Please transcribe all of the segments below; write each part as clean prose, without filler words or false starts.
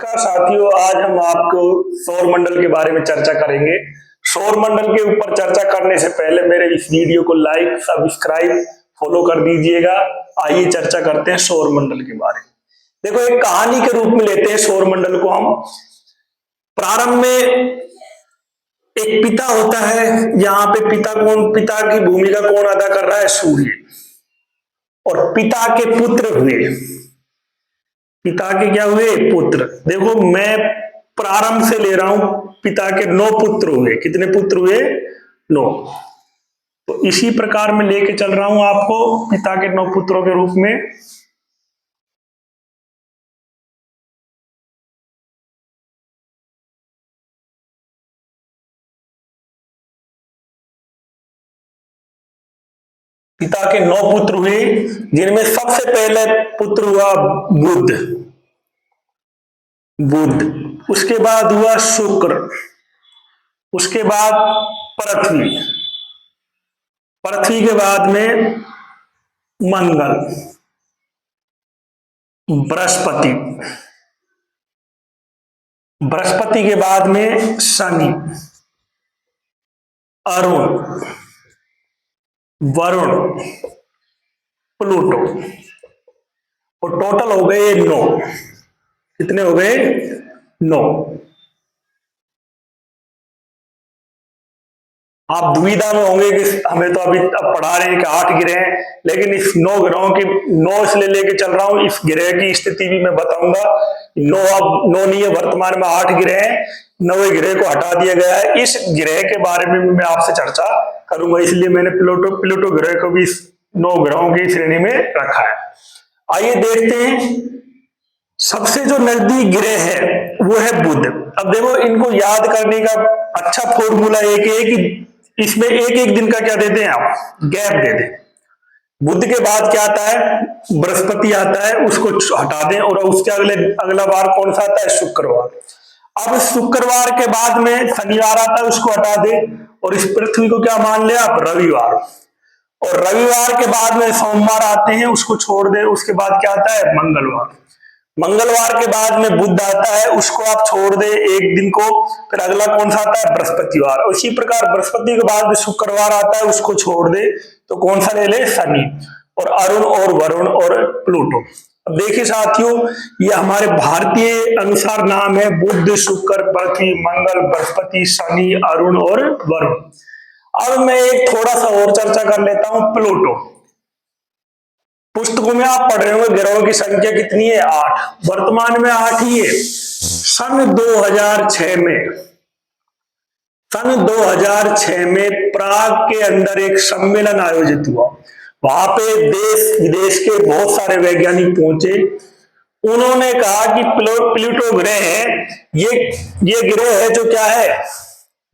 नमस्कार साथियों, आज हम आपको सौर मंडल के बारे में चर्चा करेंगे। सौर मंडल के ऊपर चर्चा करने से पहले मेरे इस वीडियो को लाइक, सब्सक्राइब, फॉलो कर दीजिएगा। आइए चर्चा करते हैं सौर मंडल के बारे में। देखो, एक कहानी के रूप में लेते हैं सौर मंडल को हम। प्रारंभ में एक पिता होता है। यहाँ पे पिता की भूमिका कौन अदा कर रहा है? सूर्य। और पिता के पुत्र हुए। पिता के क्या हुए? पुत्र। देखो, मैं प्रारंभ से ले रहा हूं। पिता के 9 पुत्र हुए। कितने पुत्र हुए? 9। तो इसी प्रकार में लेके चल रहा हूं आपको पिता के 9 पुत्रों के रूप में। पिता के 9 पुत्र हुए, जिनमें सबसे पहले पुत्र हुआ बुध। उसके बाद हुआ शुक्र। उसके बाद पृथ्वी। पृथ्वी के बाद में मंगल, बृहस्पति। बृहस्पति के बाद में शनि, अरुण, वरुण, प्लूटो। और टोटल हो गए 9। कितने हो गए? 9। आप दुविधा में होंगे कि हमें तो अभी अब पढ़ा रहे हैं कि 8 ग्रह हैं, लेकिन इस 9 ग्रहों की 9 इसलिए लेके चल रहा हूं, इस ग्रह की स्थिति भी मैं बताऊंगा। 9 अब 9 नहीं है, वर्तमान में 8 ग्रह हैं। 9वें ग्रह को हटा दिया गया है। इस ग्रह के बारे में मैं आपसे चर्चा करूंगा, इसलिए मैंने प्लूटो ग्रह को भी इस 9 ग्रहों की श्रेणी में रखा है। आइए देखते हैं। सबसे जो नजदीक ग्रह है वो है बुध। अब देखो, इनको याद करने का अच्छा फॉर्मूला एक है कि इसमें एक दिन का क्या देते हैं आप? गैप दे दें। बुध के बाद क्या आता है? बृहस्पति आता है, उसको हटा दें। और उसके अगला बार कौन सा आता है? शुक्रवार। अब शुक्रवार के बाद में शनिवार आता है, उसको हटा दें। और इस पृथ्वी को क्या मान ले आप? रविवार। और रविवार के बाद में सोमवार आते हैं, उसको छोड़ दें। उसके बाद क्या आता है? मंगलवार। मंगलवार के बाद में बुध आता है, उसको आप छोड़ दे एक दिन को। फिर अगला कौन सा आता है? बृहस्पतिवार। उसी प्रकार बृहस्पति के बाद में शुक्रवार आता है, उसको छोड़ दे तो कौन सा ले ले? शनि। और अरुण और वरुण और प्लूटो। अब देखिए साथियों, ये हमारे भारतीय अनुसार नाम है: बुध, शुक्र, पृथ्वी, मंगल, बृहस्पति, शनि, अरुण और वरुण। अब मैं एक थोड़ा सा और चर्चा कर लेता हूं प्लूटो। पुस्तकों में आप पढ़ रहे होंगे ग्रहों की संख्या कितनी है? 8। वर्तमान में 8 ही है। सन 2006 में प्राग के अंदर एक सम्मेलन आयोजित हुआ। वहां पे देश विदेश के बहुत सारे वैज्ञानिक पहुंचे। उन्होंने कहा कि प्लूटो ग्रह है, ये ग्रह है जो क्या है?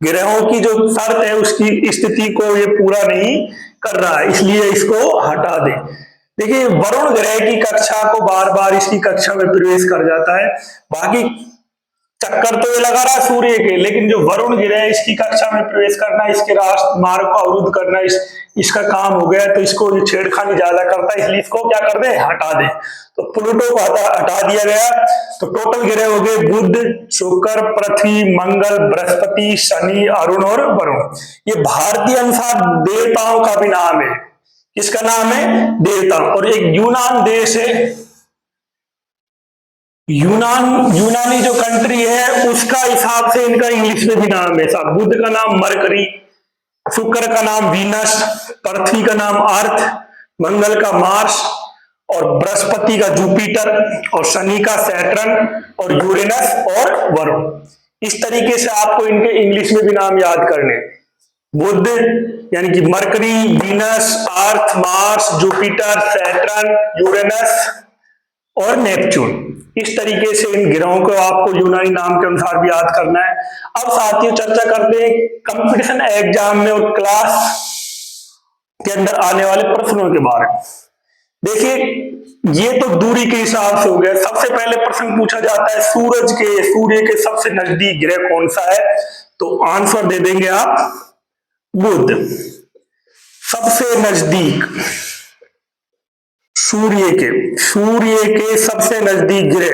ग्रहों की जो शर्त है उसकी स्थिति को ये पूरा नहीं कर रहा है, इसलिए इसको हटा दें। देखिए, वरुण ग्रह की कक्षा को बार बार इसकी कक्षा में प्रवेश कर जाता है। बाकी चक्कर तो ये लगा रहा है सूर्य के, लेकिन जो वरुण ग्रह है इसकी कक्षा में प्रवेश करना, इसके राष्ट्र मार्ग को अवरुद्ध करना, इसका काम हो गया। तो इसको छेड़खानी ज्यादा करता है, इसलिए इसको क्या कर दे? हटा दे। तो प्लूटो को हटा दिया गया। तो टोटल ग्रह हो गए बुध, शुक्र, पृथ्वी, मंगल, बृहस्पति, शनि, अरुण और वरुण। ये भारतीय अनुसार देवताओं का भी नाम है। किसका नाम है? देवता। और एक यूनान देश है, यूनानी जो कंट्री है उसका हिसाब से इनका इंग्लिश में भी नाम है। साहब, बुध का नाम मरकरी, शुक्र का नाम वीनस, पृथ्वी का नाम अर्थ, मंगल का मार्स, और बृहस्पति का जुपिटर, और शनि का सैटर्न, और यूरेनस और वरुण। इस तरीके से आपको इनके इंग्लिश में भी नाम याद करने। बुध यानी कि मरकरी, वीनस, अर्थ, मार्स, जुपिटर, सैटर्न, यूरेनस और नेपच्यून। इस तरीके से इन ग्रहों को आपको यूनानी नाम के अनुसार भी याद करना है। अब साथियों चर्चा करते हैं कंपटीशन एग्जाम में और क्लास के अंदर आने वाले प्रश्नों के बारे में। देखिए, ये तो दूरी के हिसाब से हो गया। सबसे पहले प्रश्न पूछा जाता है सूर्य के सबसे नजदीक ग्रह कौन सा है? तो आंसर दे देंगे आप बुध। सबसे नजदीक सूर्य के सबसे नजदीक ग्रह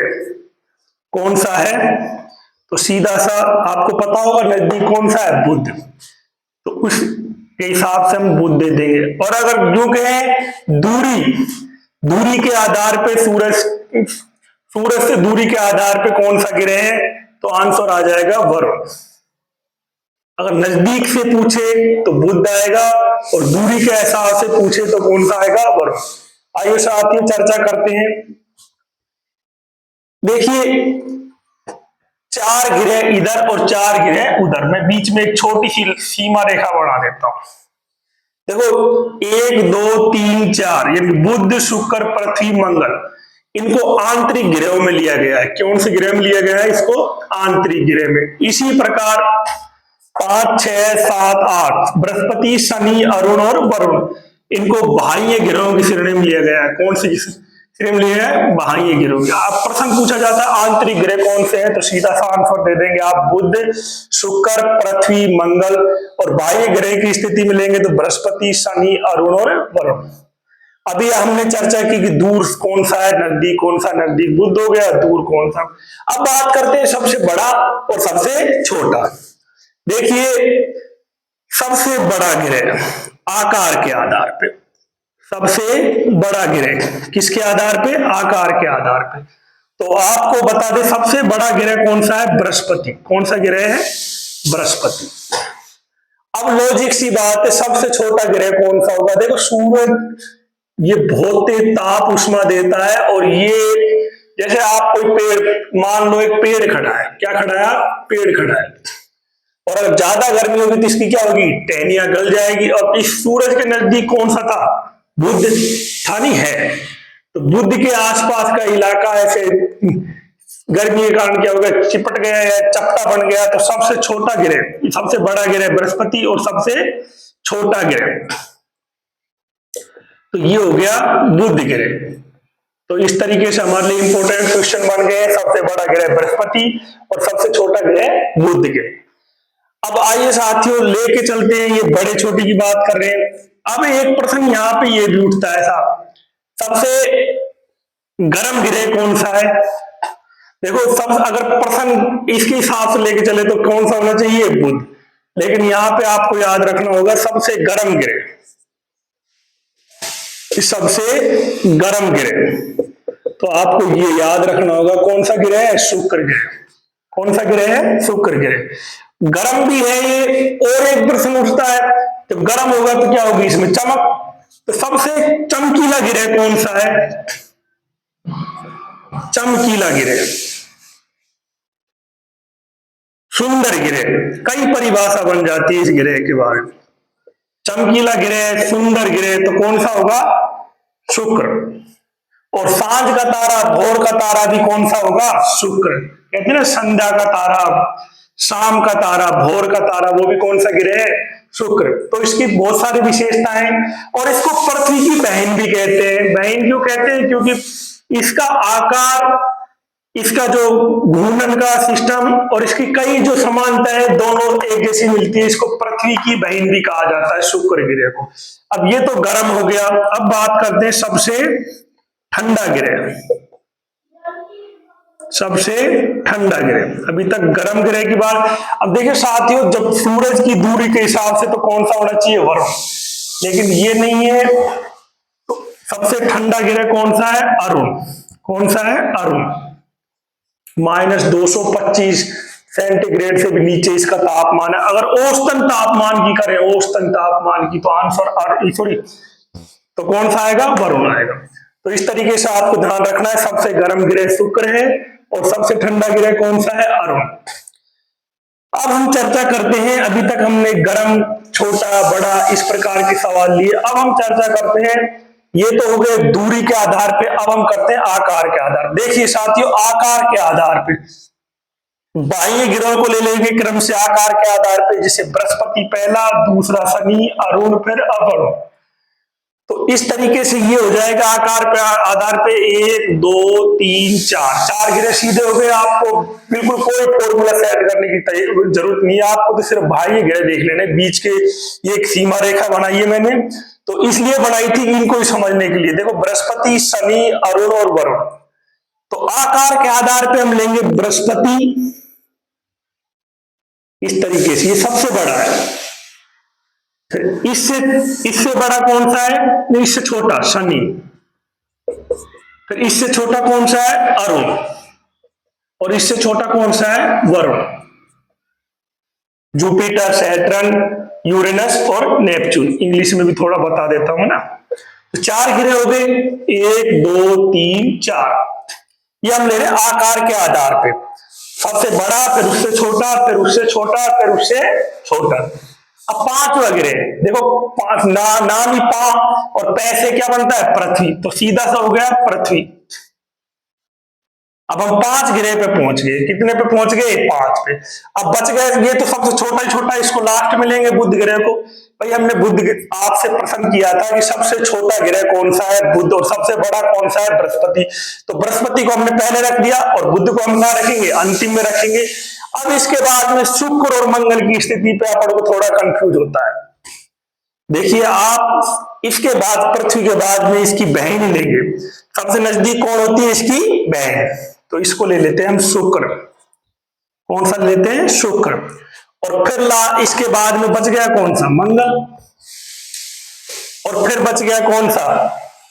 कौन सा है? तो सीधा सा आपको पता होगा नजदीक कौन सा है? बुध। तो उसके हिसाब से हम बुध दे देंगे। और अगर जो कहें दूरी के आधार पे सूरज से दूरी के आधार पे कौन सा ग्रह है, तो आंसर आ जाएगा वरुण। अगर नजदीक से पूछे तो बुध आएगा, और दूरी के हिसाब से पूछे तो कौन सा आएगा? वरुण। आइए साथियों चर्चा करते हैं। देखिए 4 ग्रह इधर और 4 ग्रह उधर, मैं बीच में एक छोटी सी सीमा रेखा बना देता हूं। देखो 1 2 3 4 यानी बुध शुक्र पृथ्वी मंगल, इनको आंतरिक ग्रहों में लिया गया है। कौन से ग्रह में लिया गया है? इसको आंतरिक ग्रह में। इसी प्रकार 5 6 7 8 बृहस्पति शनि अरुण और वरुण, इनको बाह्य ग्रहों की श्रेणी में लिया गया है। कौन सी श्रेणी में लिया है? बाह्य ग्रहों की। आप प्रश्न पूछा जाता है आंतरिक ग्रह कौन से हैं, तो सीधा सा आंसर दे देंगे आप बुध शुक्र पृथ्वी मंगल, और बाह्य ग्रह की स्थिति में लेंगे तो बृहस्पति शनि अरुण और वरुण। अभी हमने चर्चा की कि दूर कौन सा है, नजदीक कौन सा? नजदीक बुध हो गया, दूर कौन सा? अब बात करते हैं सबसे बड़ा और सबसे छोटा। देखिए सबसे बड़ा ग्रह आकार के आधार पे, सबसे बड़ा ग्रह किसके आधार पे? आकार के आधार पे। तो आपको बता दें सबसे बड़ा ग्रह कौन सा है? बृहस्पति। कौन सा ग्रह है? बृहस्पति। अब लॉजिक सी बात है, सबसे छोटा ग्रह कौन सा होगा? देखो सूरज ये बहुत ही ताप उष्मा देता है, और ये जैसे आप कोई पेड़, मान लो एक पेड़ खड़ा है, क्या खड़ा है? पेड़ खड़ा है, और अगर ज्यादा गर्मी होगी तो इसकी क्या होगी? टहनियां गल जाएगी। और इस सूरज के नजदीक कौन सा था? बुध था, नहीं है? तो बुध के आसपास का इलाका ऐसे गर्मी के कारण क्या होगा? चिपट गया या चपटा बन गया। तो सबसे छोटा ग्रह, सबसे बड़ा ग्रह बृहस्पति और सबसे छोटा ग्रह, तो ये हो गया बुध ग्रह। तो इस तरीके से हमारे लिए इंपॉर्टेंट क्वेश्चन बन गए। सबसे बड़ा ग्रह बृहस्पति और सबसे छोटा ग्रह बुध ग्रह। अब आइए साथियों लेके चलते हैं, ये बड़े छोटे की बात कर रहे हैं। अब एक प्रश्न यहाँ पे ये भी उठता है साहब, सबसे गर्म ग्रह कौन सा है? देखो सब अगर प्रश्न इसके हिसाब से लेके चले तो कौन सा होना चाहिए? बुध। लेकिन यहाँ पे आपको याद रखना होगा सबसे गर्म ग्रह, सबसे गर्म ग्रह, तो आपको ये याद रखना होगा कौन सा ग्रह है? शुक्र ग्रह। कौन सा ग्रह है? शुक्र ग्रह। गर्म भी है ये। और एक प्रश्न उठता है, जब गर्म होगा तो क्या होगी इसमें? चमक। तो सबसे चमकीला ग्रह कौन सा है? चमकीला ग्रह, सुंदर ग्रह। कई परिभाषा बन जाती है इस ग्रह के बारे में। चमकीला ग्रह, सुंदर ग्रह, तो कौन सा होगा? शुक्र। और सांझ का तारा, भोर का तारा भी कौन सा होगा? शुक्र। कहते हैं ना संध्या का तारा, शाम का तारा, भोर का तारा, वो भी कौन सा ग्रह है? शुक्र। तो इसकी बहुत सारी विशेषताएं, और इसको पृथ्वी की बहन भी कहते हैं। बहन क्यों कहते हैं? क्योंकि इसका आकार, इसका जो घूर्णन का सिस्टम और इसकी कई जो समानताएं है दोनों एक जैसी मिलती है। इसको पृथ्वी की बहन भी कहा जाता है शुक्र ग्रह को। अब ये तो गर्म हो गया। अब बात करते हैं सबसे ठंडा ग्रह, सबसे ठंडा ग्रह। अभी तक गर्म ग्रह की बात। अब देखिए साथियों, जब सूरज की दूरी के हिसाब से तो कौन सा होना चाहिए? वरुण, लेकिन ये नहीं है। तो सबसे ठंडा ग्रह कौन सा है? अरुण। कौन सा है? अरुण। -225 सेंटीग्रेड से भी नीचे इसका तापमान है। अगर औसतन तापमान की करें, औसतन तापमान की, तो आंसर सॉरी, तो कौन सा आएगा? वरुण आएगा। तो इस तरीके से आपको ध्यान रखना है, सबसे गर्म ग्रह शुक्र है और सबसे ठंडा ग्रह कौन सा है? अरुण। अब हम चर्चा करते हैं, अभी तक हमने गर्म, छोटा, बड़ा इस प्रकार के सवाल लिए। अब हम चर्चा करते हैं, ये तो हो गए दूरी के आधार पे। अब हम करते हैं आकार के आधार। देखिए साथियों, आकार के आधार पे बाह्य ग्रहों को ले लेंगे क्रम से आकार के आधार पे, जैसे बृहस्पति पहला, दूसरा शनि, अरुण, फिर अवरुण। तो इस तरीके से ये हो जाएगा आकार पे आधार पे 1 2 3 4 ग्रह सीधे हो गए। आपको बिल्कुल कोई फॉर्मूला सेट करने की जरूरत नहीं है, आपको तो सिर्फ बाह्य ग्रह देख लेने। बीच के ये एक सीमा रेखा बनाई है मैंने, तो इसलिए बनाई थी इनको समझने के लिए। देखो बृहस्पति, शनि, अरुण और वरुण, तो आकार के आधार पे हम लेंगे बृहस्पति, इस तरीके से, ये सबसे बड़ा है। फिर इससे इससे बड़ा कौन सा है? नहीं, इससे छोटा शनि। फिर इससे छोटा कौन सा है? अरुण। और इससे छोटा कौन सा है? वरुण। जुपिटर, सैटर्न, यूरेनस और नेपच्यून। इंग्लिश में भी थोड़ा बता देता हूं ना। तो 4 ग्रह हो गए, 1 2 3 4। ये हम ले रहे हैं आकार के आधार पे, सबसे बड़ा, फिर उससे छोटा, फिर उससे छोटा, फिर उससे छोटा। अब 5वां ग्रह देखो, 5 नाम ही पा और पैसे क्या बनता है? पृथ्वी। तो सीधा सा हो गया पृथ्वी। अब हम 5 ग्रह पे पहुंच गए। कितने पे पहुंच गए? 5 पे। अब बच गए, ये तो सबसे छोटा ही छोटा, इसको लास्ट में लेंगे, बुध ग्रह को। भाई हमने बुध आपसे प्रश्न किया था कि सबसे छोटा ग्रह कौन सा है? बुध। और सबसे बड़ा कौन सा है? बृहस्पति। तो बृहस्पति को हमने पहले रख दिया और बुध को हम कहां रखेंगे? अंतिम में रखेंगे। अब इसके बाद में शुक्र और मंगल की स्थिति पे अपन को थोड़ा कंफ्यूज होता है। देखिए आप, इसके बाद पृथ्वी के बाद में इसकी बहन ही लेंगे। सबसे नजदीक कौन होती है? इसकी बहन। तो इसको ले लेते हैं हम शुक्र। कौन सा लेते हैं? शुक्र। और फिर इसके बाद में बच गया कौन सा? मंगल। और फिर बच गया कौन सा?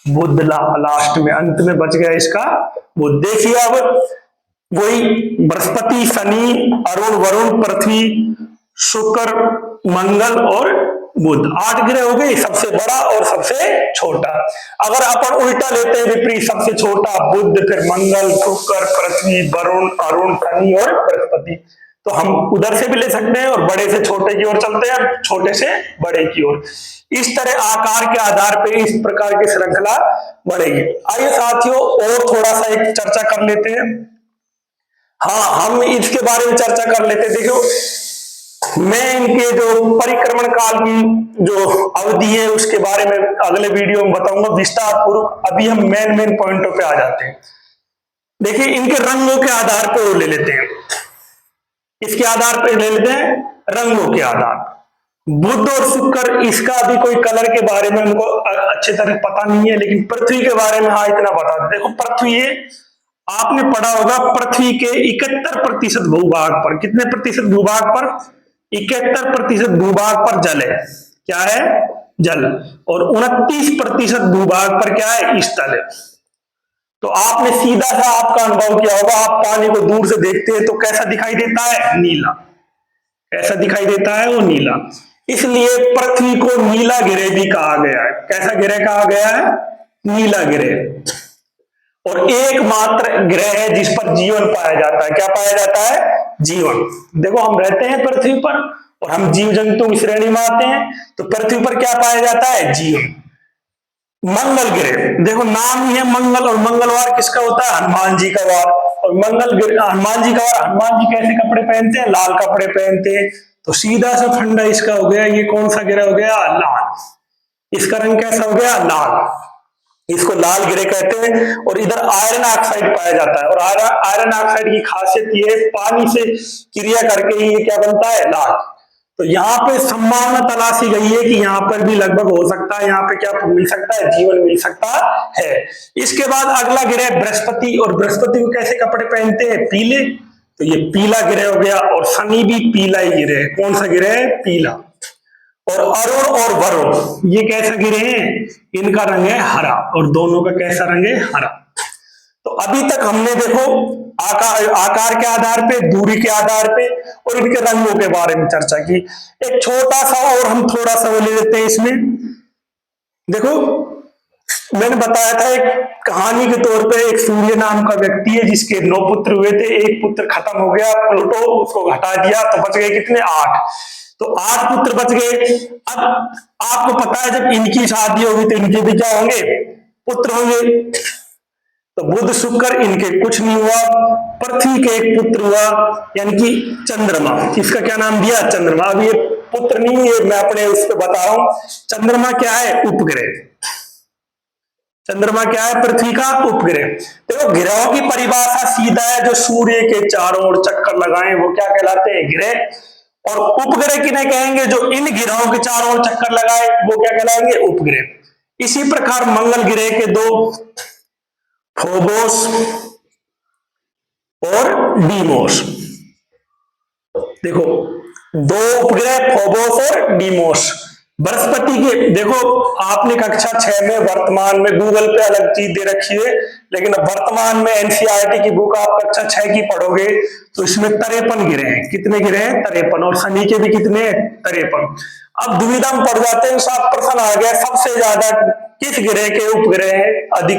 बुध। लास्ट में अंत में बच गया इसका बुध। देखिए अब वही बृहस्पति, शनि, अरुण, वरुण, पृथ्वी, शुक्र, मंगल और बुध। 8 ग्रह हो गए, सबसे बड़ा और सबसे छोटा। अगर अपन उल्टा लेते हैं विपरीत, सबसे छोटा बुध, फिर मंगल, शुक्र, पृथ्वी, वरुण, अरुण, शनि और बृहस्पति, तो हम उधर से भी ले सकते हैं और बड़े से छोटे की ओर चलते हैं, छोटे से बड़े की ओर। इस तरह आकार के आधार पर इस प्रकार की श्रृंखला बढ़ेगी। आइए साथियों, और थोड़ा सा एक चर्चा कर लेते हैं। हाँ, हम इसके बारे में चर्चा कर लेते हैं। देखो, मैं इनके जो परिक्रमण काल की जो अवधि है उसके बारे में अगले वीडियो में बताऊंगा विस्तार पूर्वक। अभी हम मेन पॉइंटों पे आ जाते हैं। देखिए, इनके रंगों के आधार पर वो ले लेते हैं। इसके आधार पर ले लेते हैं रंगों के आधार। बुध और शुक्र, इसका अभी कोई कलर के बारे में हमको अच्छे तरह पता नहीं है, लेकिन पृथ्वी के बारे में हाँ इतना पता। देखो पृथ्वी है, आपने पढ़ा होगा पृथ्वी के 71% भूभाग पर, कितने प्रतिशत भूभाग पर? 71% भूभाग पर जल है। क्या है? जल। और 29% भूभाग पर क्या है? स्थल है। तो आपने सीधा सा आपका अनुभव किया होगा, आप पानी को दूर से देखते हैं तो कैसा दिखाई देता है? नीला। कैसा दिखाई देता है? वो नीला। इसलिए पृथ्वी को नीला ग्रह भी कहा गया है। कैसा ग्रह कहा गया है? नीला ग्रह। और एकमात्र ग्रह है जिस पर जीवन पाया जाता है। क्या पाया जाता है? जीवन। देखो, हम रहते हैं पृथ्वी पर और हम जीव जंतु की श्रेणी में आते हैं, तो पृथ्वी पर क्या पाया जाता है? जीवन। मंगल ग्रह, देखो नाम ही है मंगल, और मंगलवार किसका होता है? हनुमान जी का वार। और मंगल ग्रह, हनुमान जी का वार। हनुमान जी कैसे कपड़े पहनते हैं? लाल कपड़े पहनते हैं। तो सीधा सा फंडा इसका हो गया। ये कौन सा ग्रह हो गया? लाल। इसका रंग कैसा हो गया? लाल। इसको लाल ग्रह कहते हैं। और इधर आयरन ऑक्साइड पाया जाता है। और आयरन ऑक्साइड की खासियत ये है, पानी से क्रिया करके ही ये क्या बनता है? लाल। तो यहाँ पे संभावना तलाशी गई है कि यहाँ पर भी लगभग हो सकता है, यहाँ पे क्या मिल सकता है? जीवन मिल सकता है। इसके बाद अगला ग्रह बृहस्पति। और बृहस्पति को कैसे कपड़े पहनते हैं? पीले। तो ये पीला ग्रह हो गया। और शनि भी पीला ही ग्रह है। कौन सा ग्रह है? पीला। और अरुण और वरुण, ये कैसा ग्रह है? इनका रंग है हरा। और दोनों का कैसा रंग है? हरा। तो अभी तक हमने देखो आकार के आधार पे, दूरी के आधार पे और इनके रंगों के बारे में चर्चा की। एक छोटा सा और हम थोड़ा सा वो ले लेते हैं इसमें। देखो, मैंने बताया था एक कहानी के तौर पे, एक सूर्य नाम का व्यक्ति है जिसके 9 पुत्र हुए थे। एक पुत्र खत्म हो गया, प्लूटो, उसको हटा दिया, तो बच गए कितने? 8। तो 8 पुत्र बच गए। अब आपको पता है जब इनकी शादी होगी तो इनके भी क्या होंगे? पुत्र होंगे। तो बुध शुक्र इनके कुछ नहीं हुआ। पृथ्वी के एक पुत्र हुआ, यानी कि चंद्रमा। इसका क्या नाम दिया? चंद्रमा। अब ये पुत्र नहीं है, मैं अपने उस पर बता रहा हूं। चंद्रमा क्या है? उपग्रह। चंद्रमा क्या है? पृथ्वी का उपग्रह। देखो, ग्रहों की परिभाषा सीधा है, जो सूर्य के चारों ओर चक्कर लगाएं वो क्या कहलाते हैं? ग्रह। और उपग्रह किन्हें कहेंगे? जो इन ग्रहों के चारों ओर चक्कर लगाए वो क्या कहलाएंगे? उपग्रह। इसी प्रकार मंगल ग्रह के 2, फोबोस और डीमोस। देखो, दो उपग्रह फोबोस और डीमोस बृहस्पति के। देखो, आपने कक्षा 6 में वर्तमान में गूगल पे अलग चीज दे रखी है, लेकिन अब वर्तमान में एनसीईआरटी की बुक आप कक्षा 6 की पढ़ोगे तो इसमें 53 गिरह हैं। कितने गिरह हैं? 53। और शनि के भी कितने? 53। अब दुविधा में पड़ जाते हैं, साफ प्रश्न आ गया सबसे ज्यादा किस ग्रह के उपग्रह हैं अधिक,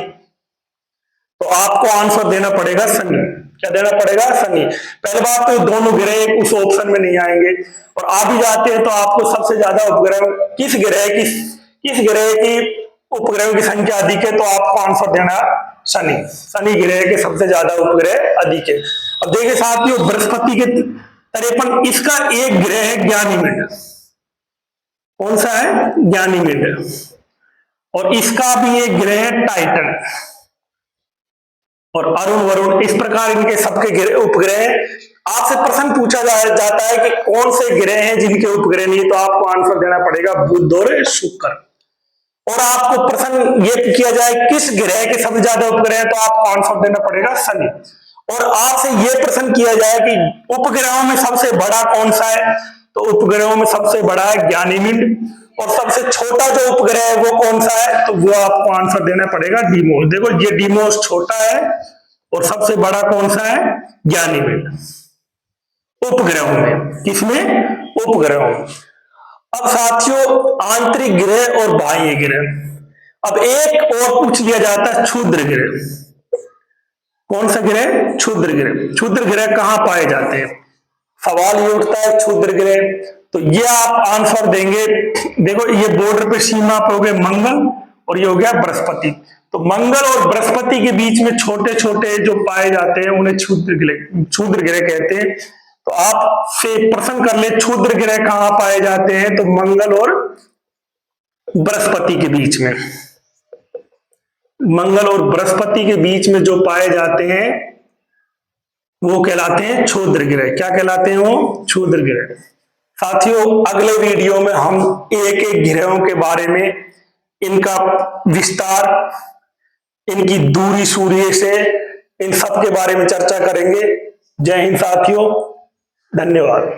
तो आपको आंसर देना पड़ेगा शनि। क्या देना पड़ेगा? शनि। पहले बात तो दोनों ग्रह उस ऑप्शन में नहीं आएंगे, और आ भी जाते हैं तो आपको सबसे ज्यादा उपग्रह किस ग्रह की उपग्रहों की संख्या अधिक है, तो आपको आंसर देना शनि। शनि ग्रह के सबसे ज्यादा उपग्रह अधिक है। अब देखिए साथियों, बृहस्पति के 53, इसका एक ग्रह है ज्ञानीमेड। कौन सा है? ज्ञानीमेड। और इसका भी एक ग्रह है टाइटन और अरुण वरुण। इस प्रकार इनके सबके उपग्रह। आपसे प्रश्न पूछा जाता है कि कौन से ग्रह हैं जिनके उपग्रह नहीं, तो आपको आंसर देना पड़ेगा बुध और शुक्र। और आपको प्रश्न ये किया जाए किस ग्रह के सबसे ज्यादा उपग्रह हैं, तो आपको आंसर देना पड़ेगा शनि। और आपसे ये प्रश्न किया जाए कि उपग्रहों में सबसे बड़ा कौन सा है, तो उपग्रहों में सबसे बड़ा है ज्ञानीमीड। और सबसे छोटा जो उपग्रह है वो कौन सा है, तो वो आपको आंसर देना पड़ेगा डीमोस। देखो, ये डीमोस छोटा है और सबसे बड़ा कौन सा है? ज्ञानीमीड। उपग्रहों में। किसमें? उपग्रहों में। अब साथियों, आंतरिक ग्रह और बाह्य ग्रह। अब एक और पूछ लिया जाता है, क्षुद्र ग्रह। कौन सा ग्रह? क्षुद्र ग्रह। क्षुद्र ग्रह कहां पाए जाते हैं? सवाल ये उठता है क्षुद्र ग्रह, तो ये आप आंसर देंगे। देखो, ये बॉर्डर पे सीमा पे हो गए मंगल और ये हो गया बृहस्पति। तो मंगल और बृहस्पति के बीच में छोटे छोटे जो पाए जाते हैं उन्हें क्षुद्र ग्रह कहते हैं। तो आप से प्रश्न कर ले, क्षुद्र ग्रह कहां पाए जाते हैं, तो मंगल और बृहस्पति के बीच में। मंगल और बृहस्पति के बीच में जो पाए जाते हैं वो कहलाते हैं क्षुद्र ग्रह। क्या कहलाते हैं वो? क्षुद्र ग्रह। साथियों, अगले वीडियो में हम एक एक ग्रहों के बारे में, इनका विस्तार, इनकी दूरी सूर्य से, इन सब के बारे में चर्चा करेंगे। जय हिंद साथियों, धन्यवाद।